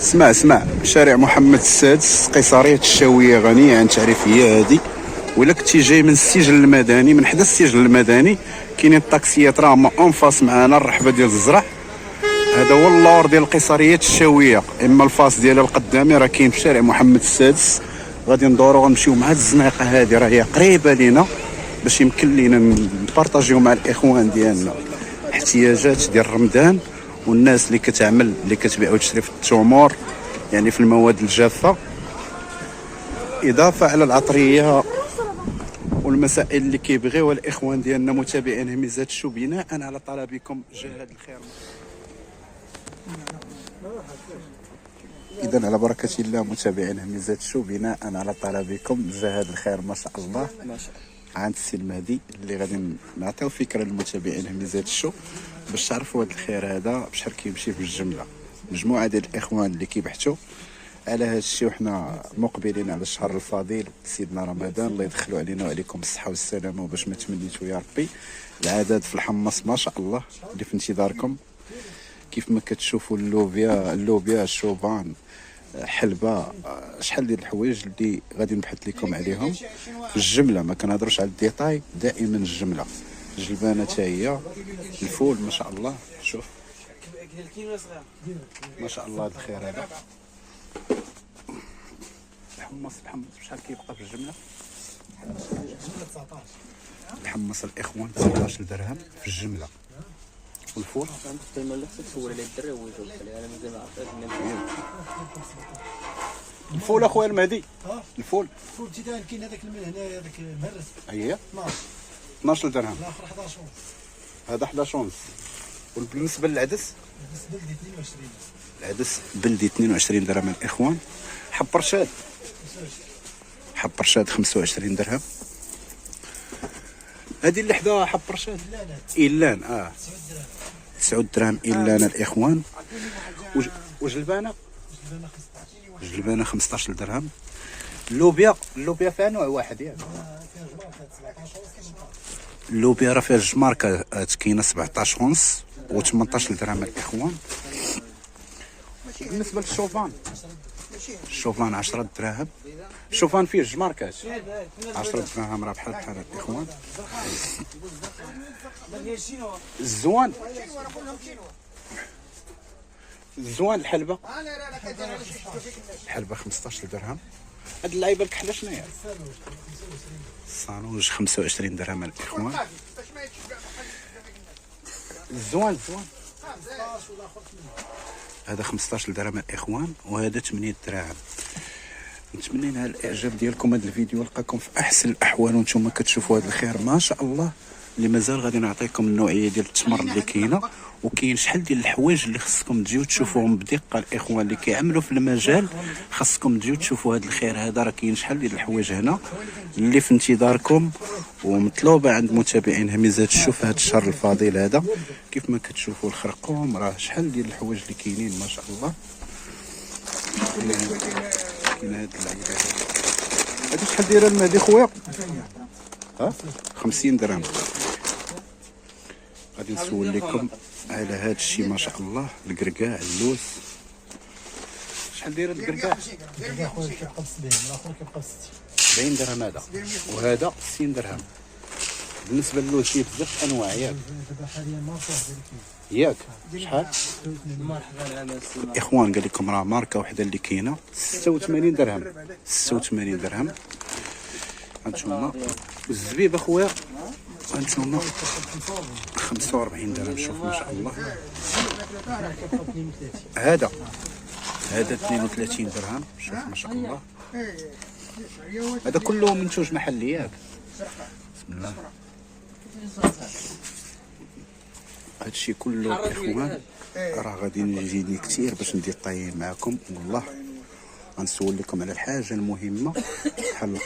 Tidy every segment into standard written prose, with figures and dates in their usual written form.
اسمع شارع محمد السادس، قيصرية الشاوية، غنية عن تعريف. هي هذه. ولا كنتي جاي من السجن المدني، من حدا السجن المدني كاينين الطاكسيات راهما اونفاس معانا الرحبه ديال الزرع. هذا هو اللور ديال قيصرية الشاوية. اما الفاس ديالها القدامي راه كاين في شارع محمد السادس. غادي ندورو غنمشيو مع هاد الزنيقه هذه، راه هي قريبه لينا باش يمكن لينا نبارطاجيو مع الاخوان ديالنا احتياجات ديال رمضان، والناس اللي كتعمل اللي كتبيع وتشري في التمور، يعني في المواد الجافه، اضافه على العطريه والمسائل اللي كيبغيوها الاخوان ديالنا متابعين هميزات الشو، بناء على طلبكم جهاد الخير. اذا على بركه الله متابعين هميزات الشو، بناء على طلبكم جهاد الخير ما شاء الله عند السي المهدي، اللي غادي نعطيو فكره للمتابعين هميزات الشو باش تعرفوا هذا الخير هذا بشحال كيمشي في الجمله. مجموعه ديال الاخوان اللي كيبحثوا على هذا الشيء، وحنا مقبلين على الشهر الفضيل سيدنا رمضان، الله يدخلوا علينا وعليكم الصحه والسلامه، وباش ما تمنيتوا يا ربي. العدد في الحمص ما شاء الله اللي في انتظاركم، كيف ما كتشوفوا اللوبيا الشوفان حلبه، شحال ديال الحوايج اللي غادي نبحث لكم عليهم في الجمله، ما كنهضروش على الديتاي، دائما الجمله. الجلبانه حتى هي، الفول ما شاء الله، شوف ما شاء الله هذا الخير هذا. الحمص شحال كيبقى في الجمله؟ الحمص الاخوان 19 درهم في الجمله. والفول الفول اخويا المهدي، الفول ابتداء كاين هذاك هنايا هذاك مهرس، هي 12 درهم، الاخر 11 ونص، هذا 11 ونص. وبالنسبه للعدس بلدي 22، العدس بلدي 22 درهم الاخوان. حب رشاد 25 درهم. هذه اللي حدا حب رشاد إيلان 9 دراهم إيلان الاخوان. وجلبانه 15 درهم. اللوبيا فيها نوع واحد ياك؟ اللوبيا راه فيها جوج ماركات، كاينه 17 ونص و18 درهم الاخوان. بالنسبه للشوفان 10 دراهم. الشوفان فيه جوج ماركات، 10 دراهم، راه بحال الاخوان. الزوان الحلبه 15 درهم. هاد اللعيبه الكحله شنو هي؟ الصانوج 25 درهم الاخوان. الزوان هذا 15 درهم الاخوان، وهذا 8 دراهم. نتمنى على الاعجاب ديالكم هذا الفيديو، يلقاكم في احسن الاحوال وانتم كتشوفوا هذا الخير ما شاء الله. اللي مازال غادي نعطيكم النوعيه ديال التمر اللي كاينه، وكاين شحال ديال الحوايج اللي خصكم تجيو تشوفوهم بدقه. الاخوان اللي كيعملوا في المجال خصكم تجيو تشوفوا هذا الخير هذا، راه كاين شحال ديال الحوايج هنا اللي في انتظاركم ومطلوبه عند متابعين هميزات الشو في هذا الشهر الفضيل هذا. كيف ما كتشوفوا الخرقوم، راه شحال ديال الحوايج اللي كاينين ما شاء الله. كاين هاد اللعيبه هادي شحال دايره المهدي خويا؟ 50 درهم. غادي نسول لكم على هذا الشيء ما شاء الله. الكركاع، اللوز شحال دايره الكركاع؟ الكركاع خويا كيبقى ب 70، الاخر كيبقى ب 70 درهم هذا، وهذا 60 درهم. بالنسبه للوز فيه بزاف انواع ياك؟ دابا حاليا ماركه ياك شحال؟ الاخوان قال لكم راه ماركه وحده اللي كاينه 86 درهم. 86 درهم. هانتوما الزبيب اخويا، هانتوما 45 درهم. شوف ما شاء الله. هذا 32 درهم. شوف ما شاء الله. هذا كله منتوج محلي ياك؟ بسم الله. هادشي كله اخوان راه غادي نجيني كثير باش نديطاي معكم، والله غنسول لكم على الحاجه المهمه بحال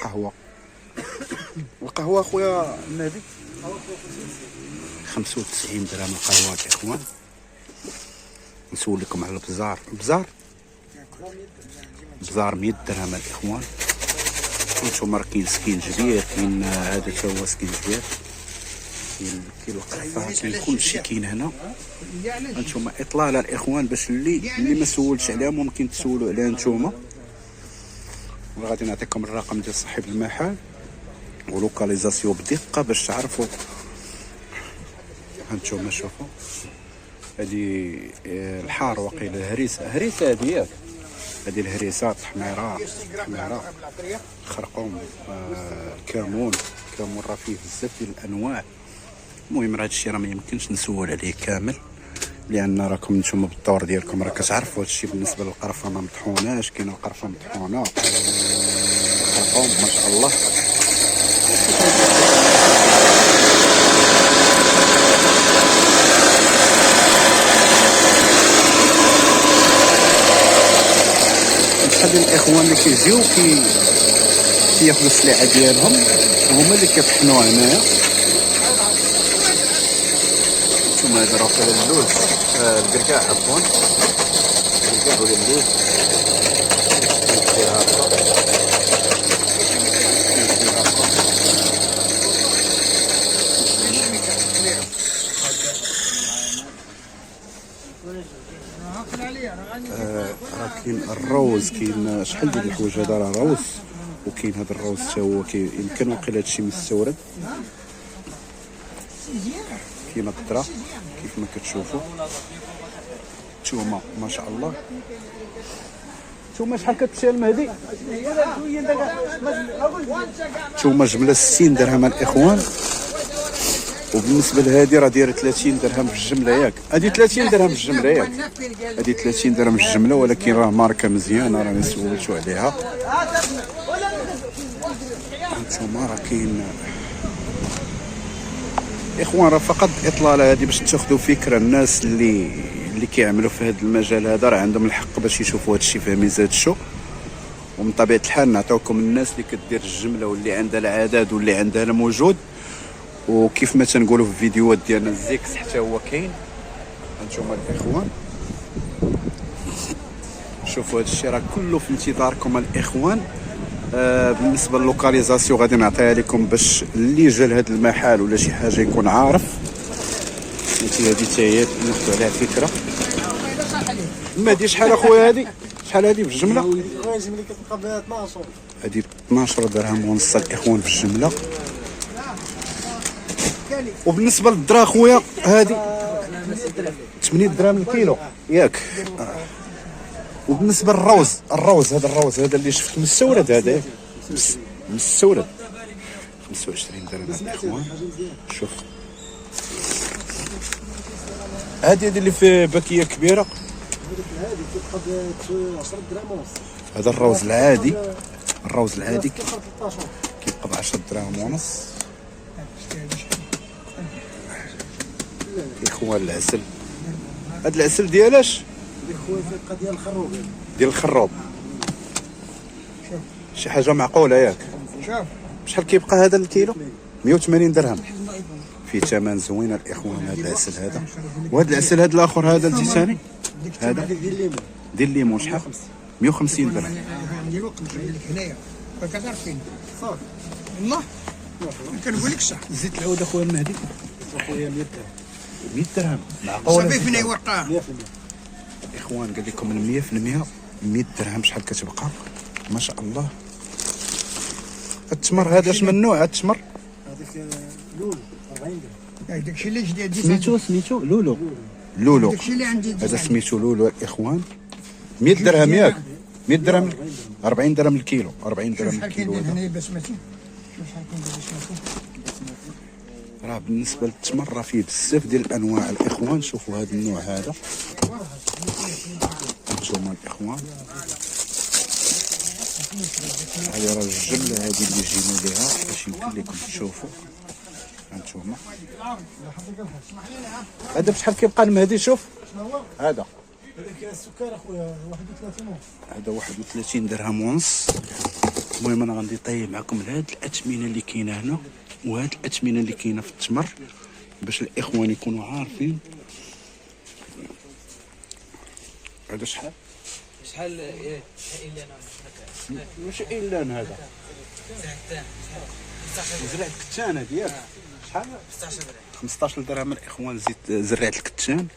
القهوه اخويا النبي 95 درهم القهوه الاخوان. نسول لكم على البزار 100 درهم الاخوان. وانتم راه كاين سكين جبير، كاين هذا تا هو سكين جبير كاين القرفه، كاين كلشي كاين هنا. هانتوما اطلاله الاخوان باش اللي ما سولش عليها ممكن تسولوا عليها نتوما. وغادي نعطيكم الرقم ديال صاحب المحل ولوكاليزاسيون بدقه باش تعرفوا. هانتوما شوفوا هذه الحار وقيله هريسه هذه ياك، هذه الهريسه الحميره الخرقوم، الكمون راه فيه بزاف ديال الانواع. المهم راه هادشي راه ما يمكنش نسول عليه كامل لان راكم نتوما بالدور ديالكم راه كتعرفوا هادشي. بالنسبه للقرفه ما مطحوناش، كاينه القرفه مطحونه الخرقوم ما شاء الله. شحال ديال الاخوان اللي كيجيو كياخذوا السلعه ديالهم هما اللي كيطحنوها هنايا. نتوما هذا راه فيه اللوز، الكركاع عفوا، الكركاع ولا اللوز. راه كاين الروز، كاين شحال ديال الحوايج. هذا راه روز، وكاين هذا الروز حتى هو يمكن واقيلا هادشي مستورد. كاين الذره كيف ما كتشوفوا نتوما ما شاء الله. نتوما شحال كتمشي المهدي؟ نتوما جمله 60 درهم الاخوان. وبالنسبه لهذه راه دايره 30 درهم في الجمله ياك. هذه 30 درهم في الجمله ياك، هذه 30 درهم في الجمله، ولكن راه ماركه مزيانه راني سولتو عليها. هانتوما راه كاين اخوان راه فقط اطلاله هذه باش تاخذوا فكره. الناس اللي كيعملوا في هذا المجال هذا راه عندهم الحق باش يشوفوا هذا الشيء في ميزات الشو. ومن طبيعه الحال نعطيوكم الناس اللي كدير الجمله واللي عندها العدد واللي عندها الموجود. وكيف ما تنقولوا في الفيديوهات ديالنا الزيكس حتى هو كاين. هانتوما الاخوان شوفوا هذا الشيء راه كله في انتظاركم الاخوان. بالنسبه للوكاليزاسيون غادي نعطيها لكم باش اللي جا لهذا المحل ولا شي حاجه يكون عارف. هذه حتى هي ناخذوا عليها فكره. مهدي شحال اخويا هذه؟ شحال هذه في الجمله؟ الجمله كتبقى ب 12. هذه 12 درهم ونص الاخوان في الجمله. وبالنسبه للذره اخويا هذه 8 دراهم الكيلو ياك. وبالنسبه للروز هذا هذا اللي شفت مستورد، هذا مستورد 25 درهم الاخوان. شوف هذه اللي في باكيه كبيره، هذه كتبقى ب 10 دراهم ونص. هذا الروز العادي كيبقى ب 10 دراهم ونص. اخوان العسل، هذا العسل ديالاش؟ ديال الخروب. شي حاجه معقوله ياك. شحال كيبقى هذا الكيلو؟ 180 درهم. فيه ثمن زوين الاخوان هذا العسل هذا. وهذا العسل هذا الاخر هذا الثاني هذا ديال الليمون شحال؟ 150 درهم. ندير وقت نجيب لك هنايا فكتعرفين صافي والله ما كنقولكش صح. زيت العود اخويا المهدي اخويا 100 درهم معقوله صافي فينا ورقه 100%. اخوان قال لكم 100% 100 درهم شحال كتبقى ما شاء الله. التمر هذا اش من نوع التمر؟ هذاك لول 40 درهم. داكشي اللي جديد سميتو لولو داكشي اللي عندي هذا سميتو لولو الاخوان. 100 درهم ياك. 100 درهم 40 درهم الكيلو. 40 درهم شحال الكيلو كاين هذا. هنايا بسمتي شحال كاين بسمتي. راه بالنسبه للتمر راه فيه بزاف ديال الانواع الاخوان. شوفوا هذا النوع هذا هانتوما الاخوان. هذه راه الجمله هذه اللي جينا ليها باش يمكن لكم تشوفوا. هانتوما هذا بشحال كيبقى المهدي؟ شوف هذا هذاك السكر اخويا 31 ونص. هذا 31 درهم ونص. المهم انا غادي نطيب معكم هاد الاثمنه اللي كاينه هنا وهاد الاثمنه اللي كاينه في التمر باش الاخوان يكونوا عارفين. هذا شحال ماشي الا هذا زرعت كتان هذه ياك. شحال؟ 15 درهم الاخوان. زيت زريعة الكتان.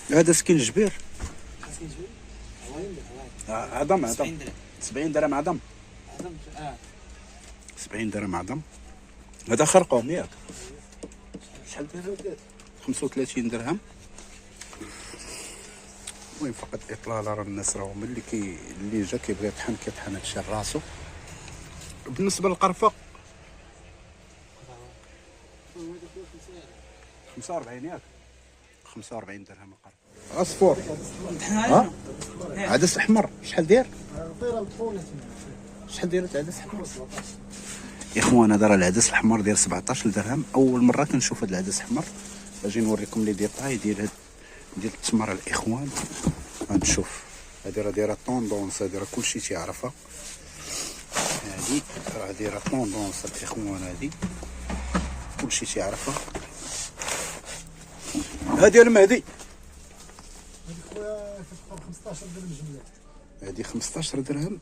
هذا سكين جبير. عظم 70 درهم عظم. 70 درهم عظم. هذا خرقوم ياك. شحال داير؟ 35 درهم. المهم فقط اطلاله، راه الناس راهم اللي جا كيبغي يطحن كيطحن هادشي راسو. بالنسبه للقرفه 45 ياك. 45 درهم القرفه. عصفور. ها عدس احمر شحال داير؟ شحال داير العدس الاحمر؟ يا اخوان هذا راه العدس الاحمر داير 17 درهم. اول مره كنشوف هذا العدس الاحمر. اجي نوريكم لي ديطاي ديال التمر الاخوان. غنشوف هادي راه دايره طوندونس، هادي راه كلشي تيعرفها. هادي راه دايره طوندونس الاخوان، هادي كلشي تيعرفها. هادي المهدي. هذيك خويا كتبقى ب 15 درهم جمله. هادي 15 درهم.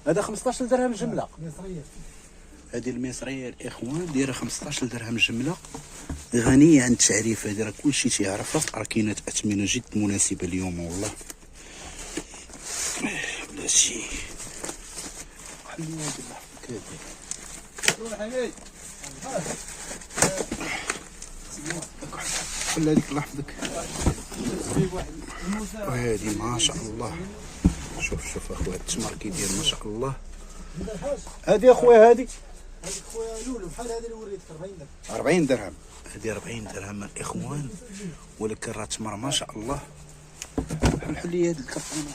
هذا 15 درهم جمله. مصريه. هذه المصريه الاخوان دايره 15 درهم جمله، غنيه عن التعريف. هذه راه كلشي تيعرفها. راه كاينه اثمنه جد مناسبه اليوم والله. بلاتي خليني هادي كذا. خلي هذيك الله يحفظك. وهذه ما شاء الله. شوف اخويا التمر كي داير ما شاء الله. هذه اخويا هذه خويا لولو بحال هذا اللي وريتك 40 درهم. 40 درهم. هذه 40 درهم الاخوان، ولكن راه تمر ما شاء الله. حل لي هذه الكرتونه.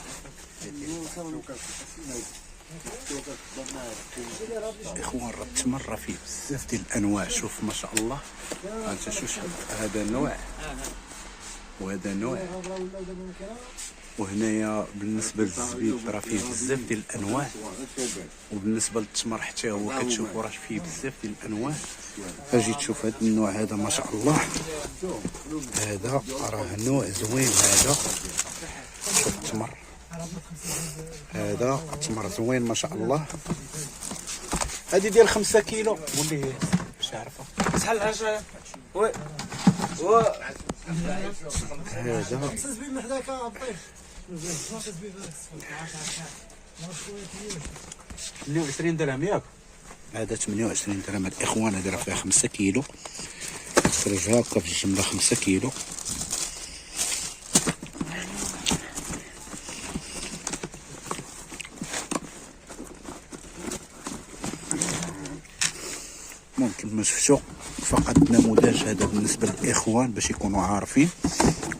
اخوان راه التمر راه فيه بزاف ديال الانواع. شوف ما شاء الله. انت شوف شحال هذا نوع وهذا نوع. وهنايا بالنسبه للزبيب راه فيه بزاف ديال الانواع. وبالنسبه للتمر حتى هو كتشوفوا راه فيه بزاف ديال الانواع. اجي تشوف هذا النوع هذا ما شاء الله. هذا راه نوع زوين. هذا شوف التمر، هذا التمر زوين ما شاء الله. هذه ديال 5 كيلو واللي هي مش عارفه شحال العشاء؟ وي هذا 5 زبيب من حداك الطيف. 28 درهم ياك. هذا 28 درهم الاخوان. هذا راه فيها 5 كيلو. تخرج هكا في الجمله 5 كيلو. ممكن ما شفتو فقط نموذج هذا بالنسبه للاخوان باش يكونوا عارفين.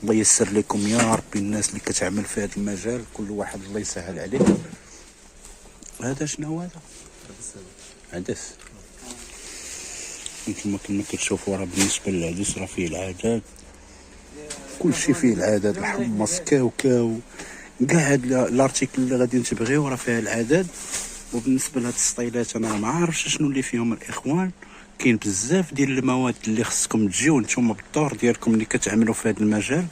الله ييسر لكم يا ربي الناس اللي كتعمل في هذا المجال، كل واحد الله يسهل عليه. هذا شنو هو هذا؟ عدس. كما كتشوفوا راه بالنسبه للعدس راه فيه العدد، كل شيء فيه العدد. الحمص كاو كاع هاد الارتيكل اللي غادي تبغيو راه فيها العدد. وبالنسبه لهاد السطيلات انا ما عارفش شنو اللي فيهم الاخوان. كاين بزاف ديال المواد اللي خصكم تجيو نتوما بالدور ديالكم اللي كتعملوا في هذا المجال.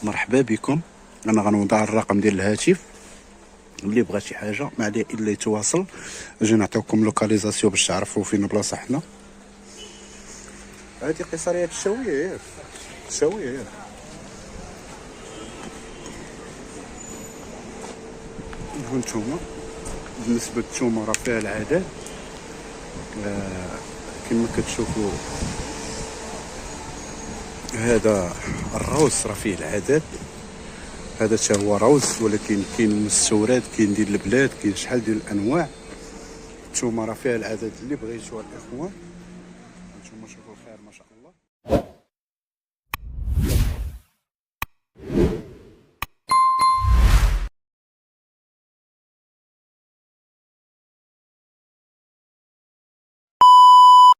مرحبا بكم. انا غنوضع الرقم ديال الهاتف اللي بغى شي حاجه ما عليه الا يتواصل. اجي نعطيوكم لوكاليزاسيون باش تعرفوا فين بلاصه حنا. هذه قصريه الشاويه ياك. الشاويه ياك. هانتوما بالنسبه للثومه راه فيها العدد. كما كتشوفوا هذا الروز راه فيه العدد. هذا حتى هو روز، ولكن كاين مستورد، كاين ديال البلاد، كاين شحال ديال الانواع. الثومه راه فيها العدد اللي بغيتوها الاخوان. هانتوما شوفوا الخير ما شاء الله.